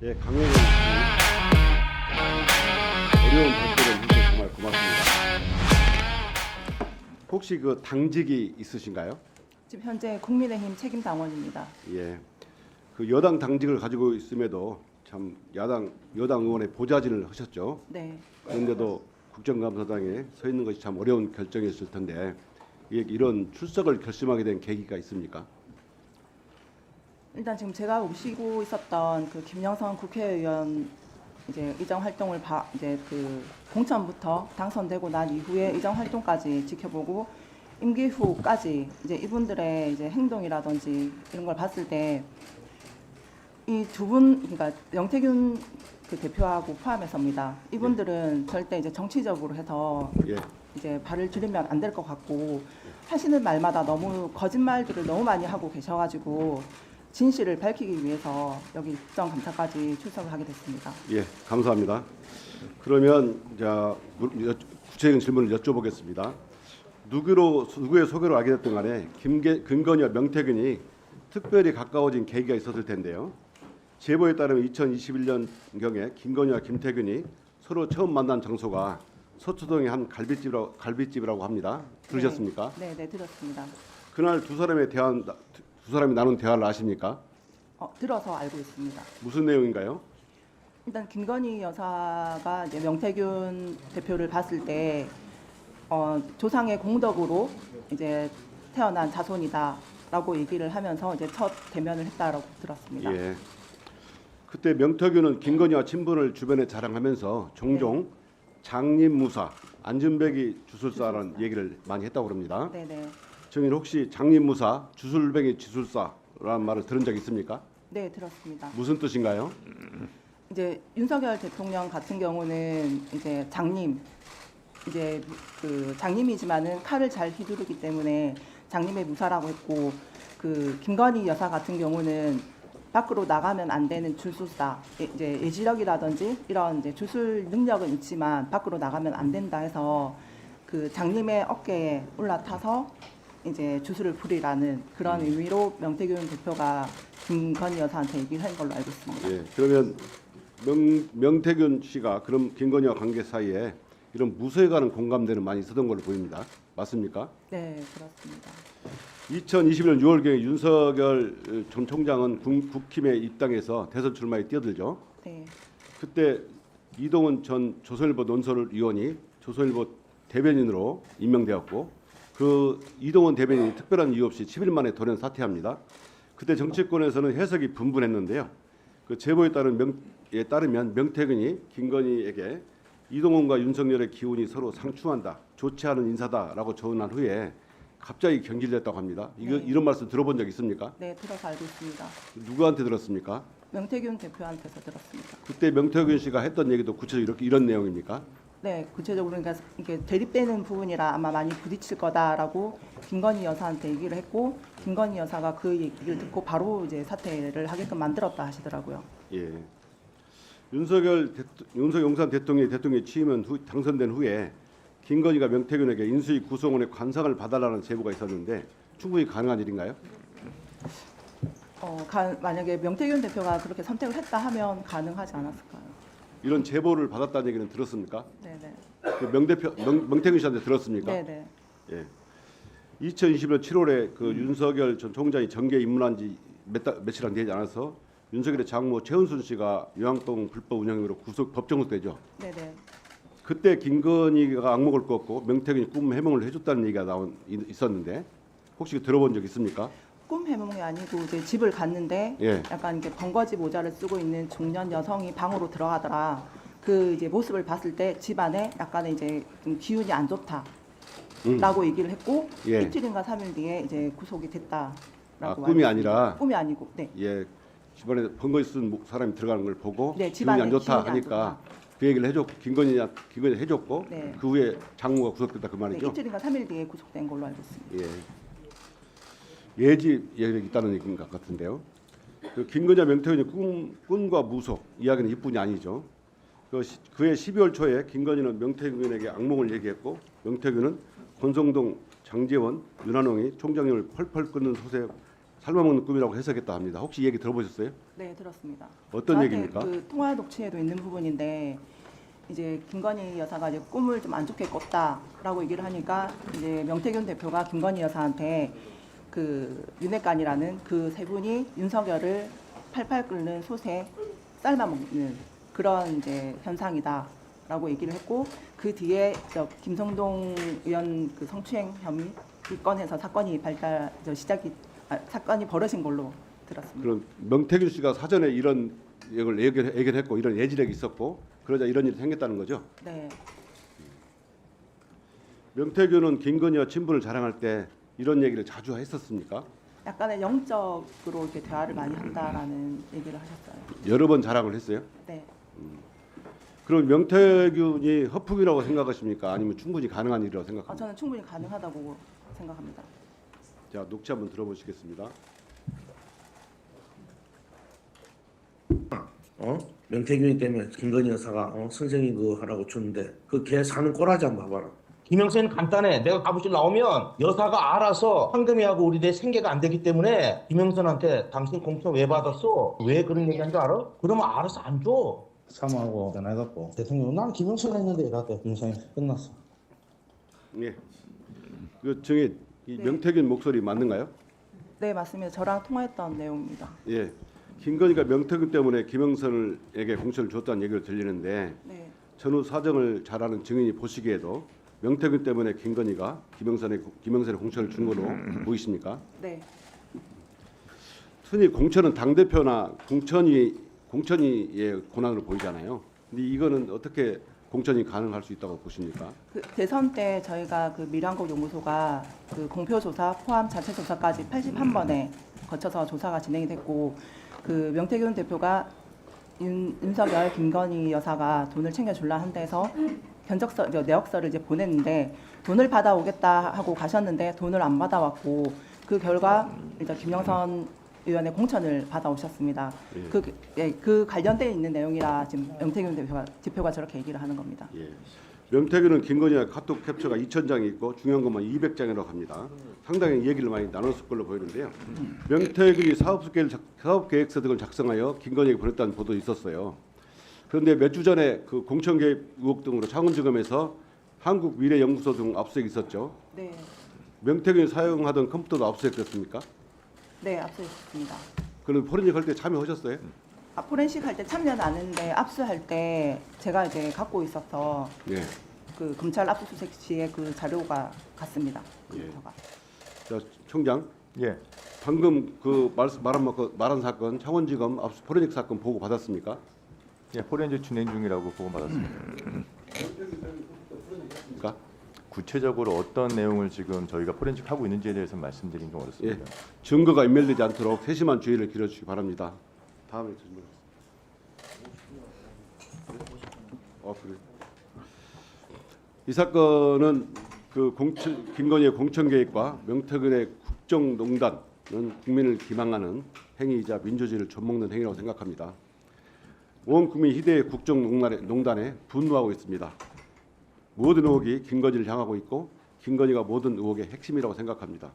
예, 강혜원 씨 어려운 답변을 해주셔서 정말 고맙습니다. 혹시 그 당직이 있으신가요? 지금 현재 국민의힘 책임 당원입니다. 예, 그 여당 당직을 가지고 있음에도 참 여당 의원의 보좌진을 하셨죠. 네. 그런데도 국정감사장에 서 있는 것이 참 어려운 결정이었을 텐데 이런 출석을 결심하게 된 계기가 있습니까? 일단 지금 제가 모시고 있었던 그 김영선 국회의원 이제 의정 활동을 이제 그 공천부터 당선되고 난 이후에 의정 활동까지 지켜보고 임기 후까지 이제 이분들의 이제 행동이라든지 이런 걸 봤을 때 이 두 분, 그러니까 명태균 그 대표하고 포함해서입니다. 이분들은 절대 이제 정치적으로 해서 예, 이제 발을 들이면 안 될 것 같고 하시는 말마다 너무 거짓말들을 너무 많이 하고 계셔가지고 진실을 밝히기 위해서 여기 국정감사까지 출석을 하게 됐습니다. 예, 감사합니다. 그러면 구체적인 질문을 여쭤보겠습니다. 누구의 소개로 알게 됐든 간에 김건희와 명태균이 특별히 가까워진 계기가 있었을 텐데요. 제보에 따르면 2021년경에 김건희와 김태균이 서로 처음 만난 장소가 서초동의 한 갈비집이라고 합니다. 들으셨습니까? 네, 네, 들었습니다. 그날 두 사람이 나눈 대화를 아십니까? 들어서 알고 있습니다. 무슨 내용인가요? 일단 김건희 여사가 이제 명태균 대표를 봤을 때 조상의 공덕으로 이제 태어난 자손이다라고 얘기를 하면서 이제 첫 대면을 했다라고 들었습니다. 예. 그때 명태균은 김건희와 친분을 주변에 자랑하면서 종종 장님무사, 안준뱅이 주술사라는 얘기를 많이 했다고 합니다. 네, 네. 정인 혹시 장님무사, 주술뱅이 주술사라는 말을 들은 적 있습니까? 네, 들었습니다. 무슨 뜻인가요? 이제 윤석열 대통령 같은 경우는 이제 장님, 이제 그 장님이지만은 칼을 잘 휘두르기 때문에 장님의 무사라고 했고, 그 김건희 여사 같은 경우는 밖으로 나가면 안 되는 주술사, 이제 예지력이라든지 이런 이제 주술 능력은 있지만 밖으로 나가면 안 된다 해서 그 장님의 어깨에 올라타서 이제 주술을 부리라는 그런 의미로 명태균 대표가 김건희 여사한테 얘기를 한 걸로 알고 있습니다. 예. 그러면 명태균 씨가 그럼 김건희와 관계 사이에 이런 무소에 관한 공감대는 많이 있었던 걸로 보입니다. 맞습니까? 네, 그렇습니다. 2021년 6월경에 윤석열 전 총장은 국힘에 입당해서 대선 출마에 뛰어들죠. 네, 그때 이동훈 전 조선일보 논설위원이 조선일보 대변인으로 임명되었고 그 이동훈 대변인이 특별한 이유 없이 10일 만에 돌연 사퇴합니다. 그때 정치권에서는 해석이 분분했는데요. 그 제보에 따르면 명태균이 김건희에게 이동훈과 윤석열의 기운이 서로 상충한다, 좋지 않은 인사다라고 조언한 후에 갑자기 경질됐다고 합니다. 네. 이런 말씀 들어본 적 있습니까? 네, 들어서 알고 있습니다. 누구한테 들었습니까? 명태균 대표한테서 들었습니다. 그때 명태균 씨가 했던 얘기도 구체적으로 이런 내용입니까? 네, 구체적으로 그러니까 이게 대립되는 부분이라 아마 많이 부딪힐 거다라고 김건희 여사한테 얘기를 했고 김건희 여사가 그 얘기를 듣고 바로 이제 사퇴를 하게끔 만들었다 하시더라고요. 예. 윤석열 용산 대통령이 취임한 당선된 후에 김건희가 명태균에게 인수위 구성원의 관상을 봐달라는 제보가 있었는데 충분히 가능한 일인가요? 만약에 명태균 대표가 그렇게 선택을 했다 하면 가능하지 않았을까요? 이런 제보를 받았다는 얘기는 들었습니까? 네, 네. 그 명태균 씨한테 들었습니까? 네, 네. 예. 2020년 7월에 그 윤석열 전 총장이 정계에 입문한 지 며칠 안 되지 않아서 윤석열의 장모 최은순 씨가 요양동 불법 운영 혐의로 법정구속되죠. 네, 네. 그때 김건희가 악목을 꿨고 명태균이 꿈 해몽을 해줬다는 얘기가 있었는데 혹시 들어본 적 있습니까? 꿈 해몽이 아니고 이제 집을 갔는데 예. 약간 이렇게 번거지 모자를 쓰고 있는 중년 여성이 방으로 들어가더라. 그 이제 모습을 봤을 때 집안에 약간의 이제 좀 기운이 안 좋다라고 얘기를 했고 예. 이틀인가 3일 뒤에 이제 구속이 됐다라고. 꿈이 알고 아니라 있습니다. 꿈이 아니고, 네. 예, 집안에 번거지 쓴 사람이 들어가는 걸 보고 네, 기분이 집안에 안 좋다 기분이 안 하니까 그 얘기를 김건희 해줬고 네. 그 후에 장모가 구속됐다 그 네, 말이죠. 이틀인가 3일 뒤에 구속된 걸로 알고 있습니다. 예. 예지 얘기 있다는 얘기인 것 같은데요. 그 김건희와 명태균이 꿈과 무속 이야기는 이뿐이 아니죠. 그해 12월 초에 김건희는 명태균에게 악몽을 얘기했고 명태균은 권성동, 장제원, 윤한홍이 총장님을 펄펄 끓는 솥에 삶아먹는 꿈이라고 해석했다 합니다. 혹시 이 얘기 들어보셨어요? 네, 들었습니다. 어떤 저한테 얘기입니까? 그 통화 녹취에도 있는 부분인데 이제 김건희 여사가 이제 꿈을 좀 안 좋게 꿨다라고 얘기를 하니까 이제 명태균 대표가 김건희 여사한테 그 윤핵관이라는 그 세 분이 윤석열을 팔팔 끓는 솥에 삶아 먹는 그런 이제 현상이다라고 얘기를 했고 그 뒤에 저 김성동 의원 그 성추행 혐의 이 건에서 사건이 사건이 벌어진 걸로 들었습니다. 그럼 명태균 씨가 사전에 이런 걸 예견했고 이런 예지력이 있었고 그러자 이런 일이 생겼다는 거죠. 네, 명태균은 김건희와 친분을 자랑할 때 이런 얘기를 자주 했었습니까? 약간의 영적으로 이렇게 대화를 많이 한다라는 얘기를 하셨어요. 여러 번 자랑을 했어요. 네, 그럼 명태균이 허풍이라고 생각하십니까? 아니면 충분히 가능한 일이라고 생각합니까? 저는 충분히 가능하다고 생각합니다. 자, 녹취 한번 들어보시겠습니다. 명태균이 때문에 김건희 여사가 선생님 그거 하라고 줬는데 그 걔 사는 꼬라지 한번 봐봐라. 김영선은 간단해. 내가 가부실 나오면 여사가 알아서 황금이하고 우리 내 생계가 안 되기 때문에 김영선한테 당신 공천 왜 받았어? 왜 그런 얘기한 줄 알아? 그러면 알아서 안 줘. 사모하고 전화해갖고 대통령 난 김영선 했는데 이랬대. 김영선이 끝났어. 예. 그 증인 이 네. 명태균 목소리 맞는가요? 네, 맞습니다. 저랑 통화했던 내용입니다. 예. 김건희가 명태균 때문에 김영선에게 공천을 줬다는 얘기를 들리는데 네, 전후 사정을 잘 아는 증인이 보시기에도 명태균 때문에 김건희가 김영선의 공천을 준 걸로 보이십니까? 네, 흔히 공천은 당 대표나 공천위의 권한으로 보이잖아요. 근데 이거는 어떻게 공천이 가능할 수 있다고 보십니까? 그 대선 때 저희가 그 미래한국 연구소가 그 공표 조사 포함 자체 조사까지 81번에 거쳐서 조사가 진행이 됐고 그 명태균 대표가 윤석열 김건희 여사가 돈을 챙겨줄라 한 데서 내역서를 이제 보냈는데 돈을 받아오겠다 하고 가셨는데 돈을 안 받아왔고 그 결과 이제 김영선 의원의 공천을 받아오셨습니다. 그 관련돼 있는 내용이라 지금 명태균 대표가 저렇게 얘기를 하는 겁니다. 예. 명태균은 김건희와 카톡 캡처가 2,000장이 있고 중요한 것만 200장이라고 합니다. 상당히 얘기를 많이 나눴을 걸로 보이는데요. 명태균이 사업계획서 등을 작성하여 김건희에게 보냈다는 보도 있었어요. 그런데 몇 주 전에 그 공천 개입 의혹 등으로 창원지검에서 한국미래연구소 등 압수수색이 있었죠. 네, 명태균이 사용하던 컴퓨터도 압수수색됐습니까? 네, 압수했습니다. 그럼 포렌식 할 때 참여하셨어요? 포렌식 할 때 참여는 안 했는데 압수할 때 제가 이제 갖고 있어서 예. 그 검찰 압수수색 시에 그 자료가 갔습니다. 컴퓨터가. 자, 총장. 예, 방금 그 말한 사건 창원지검 압수 포렌식 사건 보고 받았습니까? 예, 포렌식 진행 중이라고 보고받았습니다. 그러니까 구체적으로 어떤 내용을 지금 저희가 포렌식 하고 있는지에 대해서 말씀드리긴 좀 어렵습니다. 증거가 인멸되지 않도록 세심한 주의를 기울여주시기 바랍니다. 다음에 질문. 그래. 이 사건은 그 김건희의 공천 계획과 명태균의 국정농단은 국민을 기망하는 행위이자 민주주의를 좀먹는 행위라고 생각합니다. 온 국민 희대의 국정농단에 분노하고 있습니다. 모든 의혹이 김건희를 향하고 있고 김건희가 모든 의혹의 핵심이라고 생각합니다.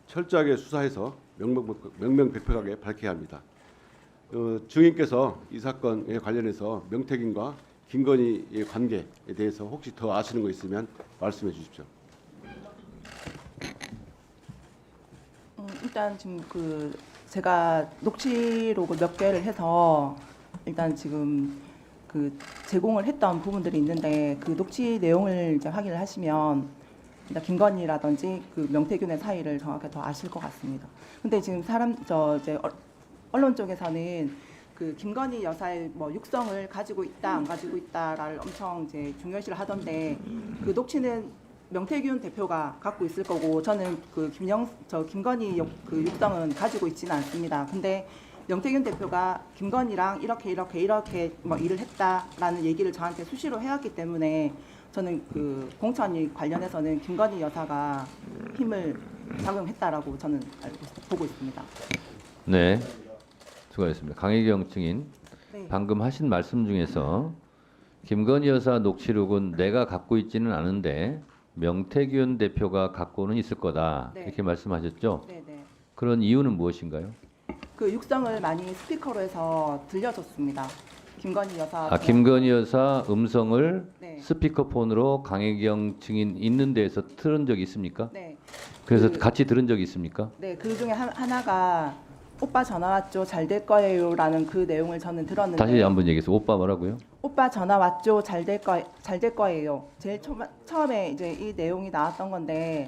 철저하게 수사해서 명명백백하게 밝혀야 합니다. 증인께서 이 사건에 관련해서 명태균과 김건희의 관계에 대해서 혹시 더 아시는 거 있으면 말씀해 주십시오. 일단 지금 제가 녹취록을 몇 개를 해서 일단 지금 제공을 했던 부분들이 있는데 그 녹취 내용을 이제 확인을 하시면 일단 김건희라든지 그 명태균의 사이를 정확히 더 아실 것 같습니다. 근데 지금 이제 언론 쪽에서는 그 김건희 여사의 뭐 육성을 가지고 있다 안 가지고 있다를 엄청 이제 중요시를 하던데 그 녹취는 명태균 대표가 갖고 있을 거고 저는 김건희 그 육성은 가지고 있지는 않습니다. 근데 명태균 대표가 김건희랑 이렇게 뭐 일을 했다라는 얘기를 저한테 수시로 해왔기 때문에 저는 그 공천이 관련해서는 김건희 여사가 힘을 작용했다라고 저는 보고 있습니다. 네, 수고하셨습니다. 강혜경 증인, 네. 방금 하신 말씀 중에서 김건희 여사 녹취록은 내가 갖고 있지는 않은데 명태균 대표가 갖고는 있을 거다 네. 이렇게 말씀하셨죠? 네, 네. 그런 이유는 무엇인가요? 그 육성을 많이 스피커로 해서 들려줬습니다. 김건희 여사. 아, 김건희 여사 음성을 네. 스피커폰으로 강혜경 증인 있는 데에서 틀은 적이 있습니까? 네. 그래서 그- 같이 들은 적이 있습니까? 네, 그 중에 하나가 오빠 전화 왔죠. 잘 될 거예요라는 그 내용을 저는 들었는데. 다시 한번 얘기해서 오빠 뭐라고요? 오빠 전화 왔죠. 잘 될 거예요. 제일 처음에 이제 이 내용이 나왔던 건데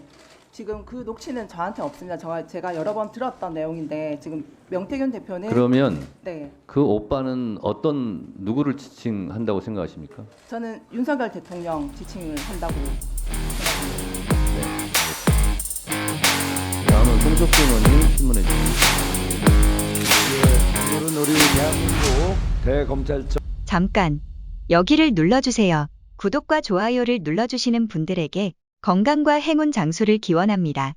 지금 그 녹취는 저한테 없습니다. 제가 여러 번 들었던 내용인데 지금 명태균 대표는 그러면 네, 그 오빠는 어떤 누구를 지칭한다고 생각하십니까? 저는 윤석열 대통령 지칭을 한다고 생각합니다. 다음은 송석준 의원님 질문해 주십시오. 오늘은 우리 대한민국 대검찰청 잠깐 여기를 눌러주세요. 구독과 좋아요를 눌러주시는 분들에게 건강과 행운 장수를 기원합니다.